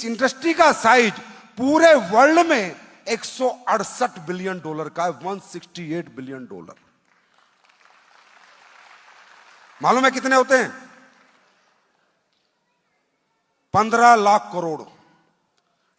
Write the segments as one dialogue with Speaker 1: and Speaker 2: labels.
Speaker 1: इस इंडस्ट्री का साइज पूरे वर्ल्ड में $168 बिलियन का है, $168 बिलियन। मालूम है कितने होते हैं? 15 लाख करोड़।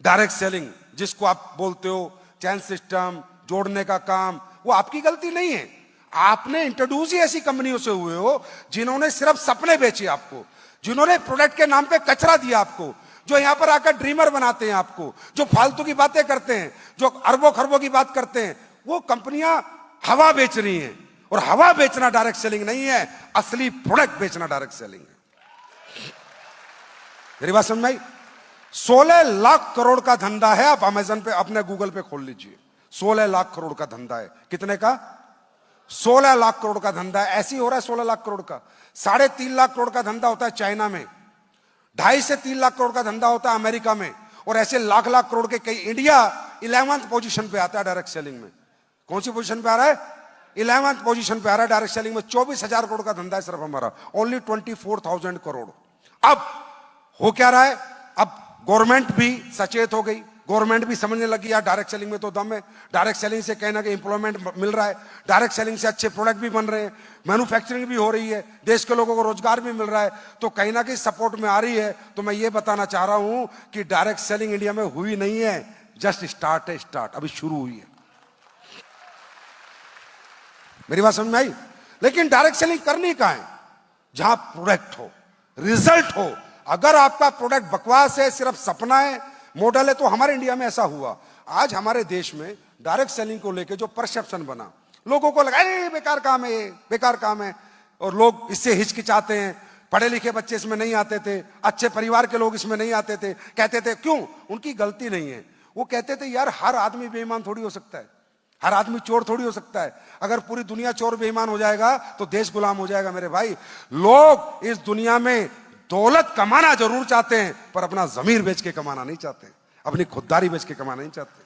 Speaker 1: डायरेक्ट सेलिंग जिसको आप बोलते हो, चैन सिस्टम जोड़ने का काम, वो आपकी गलती नहीं है। आपने इंट्रोड्यूस ही ऐसी कंपनियों से हुए हो जिन्होंने सिर्फ सपने बेचे आपको, जिन्होंने प्रोडक्ट के नाम पे कचरा दिया आपको, जो यहां पर आकर ड्रीमर बनाते हैं आपको, जो फालतू की बातें करते हैं, जो अरबों खरबों की बात करते हैं। वो कंपनियां हवा बेच रही हैं, और हवा बेचना डायरेक्ट सेलिंग नहीं है, असली प्रोडक्ट बेचना डायरेक्ट सेलिंग है। मेरी बात समझ में आई? 16 लाख करोड़ का धंधा है। आप अमेजन पे, अपने गूगल पे खोल लीजिए, 16 लाख करोड़ का धंधा है। कितने का? 16 लाख करोड़ का धंधा है। ऐसे ही हो रहा है 16 लाख करोड़ का। 3.5 लाख करोड़ का धंधा होता है चाइना में, 2.5 से 3 लाख करोड़ का धंधा होता है अमेरिका में, और ऐसे लाख लाख करोड़ के कई। इंडिया 11th पोजीशन पे आता है डायरेक्ट सेलिंग में। कौन सी पोजीशन पे आ रहा है? 11th पोजीशन पे आ रहा है डायरेक्ट सेलिंग में। 24,000 करोड़ का धंधा है सिर्फ हमारा, ओनली 24,000 करोड़। अब हो क्या रहा है? अब गवर्नमेंट भी सचेत हो गई, गवर्नमेंट भी समझने लगी यार डायरेक्ट सेलिंग में तो दम है, डायरेक्ट सेलिंग से कहीं ना कहीं इंप्लॉयमेंट मिल रहा है, डायरेक्ट सेलिंग से अच्छे प्रोडक्ट भी बन रहे हैं, मैन्युफैक्चरिंग भी हो रही है, देश के लोगों को रोजगार भी मिल रहा है, तो कहीं ना कहीं सपोर्ट में आ रही है। तो मैं ये बताना चाह रहा हूं कि डायरेक्ट सेलिंग इंडिया में हुई नहीं है, जस्ट स्टार्ट है, स्टार्ट अभी शुरू हुई है। मेरी बात समझ में आई? लेकिन डायरेक्ट सेलिंग करनी कहां है? जहां प्रोडक्ट हो, रिजल्ट हो। अगर आपका प्रोडक्ट बकवास है, सिर्फ सपना है, मॉडल है, तो हमारे इंडिया में ऐसा हुआ। आज हमारे देश में डायरेक्ट सेलिंग को लेकर जो परसेप्शन बना, लोगों को लगा अरे बेकार काम है, ये बेकार काम है, और लोग इससे हिचकिचाते हैं। पढ़े लिखे बच्चे इसमें नहीं आते थे, अच्छे परिवार के लोग इसमें नहीं आते थे, कहते थे क्यों? उनकी गलती नहीं है। वो कहते थे यार हर आदमी बेईमान थोड़ी हो सकता है, हर आदमी चोर थोड़ी हो सकता है। अगर पूरी दुनिया चोर बेईमान हो जाएगा तो देश गुलाम हो जाएगा। मेरे भाई, लोग इस दुनिया में दौलत कमाना जरूर चाहते हैं, पर अपना जमीर बेच के कमाना नहीं चाहते, अपनी खुददारी बेच के कमाना नहीं चाहते,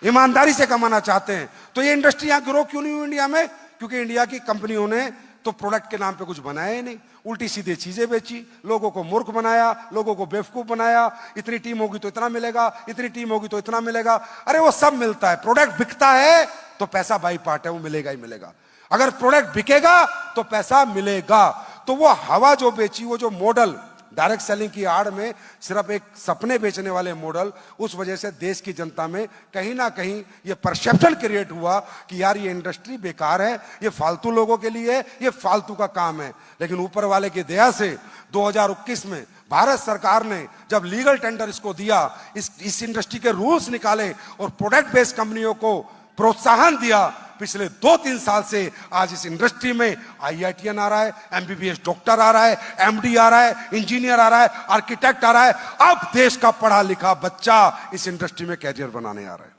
Speaker 1: ईमानदारी से कमाना चाहते हैं। तो ये इंडस्ट्रियां ग्रो क्यों नहीं हुई इंडिया में? क्योंकि इंडिया की कंपनियों ने तो प्रोडक्ट के नाम पे कुछ बनाया ही नहीं, उल्टी सीधे चीजें बेची, लोगों को मूर्ख बनाया, लोगों को बेवकूफ बनाया। इतनी टीम होगी तो इतना मिलेगा, इतनी टीम होगी तो इतना मिलेगा। अरे वो सब मिलता है, प्रोडक्ट बिकता है तो पैसा बाई पार्ट है, वो मिलेगा ही मिलेगा। अगर प्रोडक्ट बिकेगा तो पैसा मिलेगा। तो वो हवा जो बेची, वो जो मॉडल डायरेक्ट सेलिंग की आड़ में सिर्फ एक सपने बेचने वाले मॉडल, उस वजह से देश की जनता में कहीं ना कहीं ये परसेप्शन क्रिएट हुआ कि यार ये इंडस्ट्री बेकार है, ये फालतू लोगों के लिए, ये फालतू का काम है। लेकिन ऊपर वाले की दया से 2021 में भारत सरकार ने जब लीगल टेंडर इसको दिया, इस इंडस्ट्री के रूल्स निकाले और प्रोडक्ट बेस्ड कंपनियों को प्रोत्साहन दिया, पिछले 2-3 साल से आज इस इंडस्ट्री में IITian आ रहा है, MBBS डॉक्टर आ रहा है, MD आ रहा है, इंजीनियर आ रहा है, आर्किटेक्ट आ रहा है। अब देश का पढ़ा लिखा बच्चा इस इंडस्ट्री में कैरियर बनाने आ रहा है।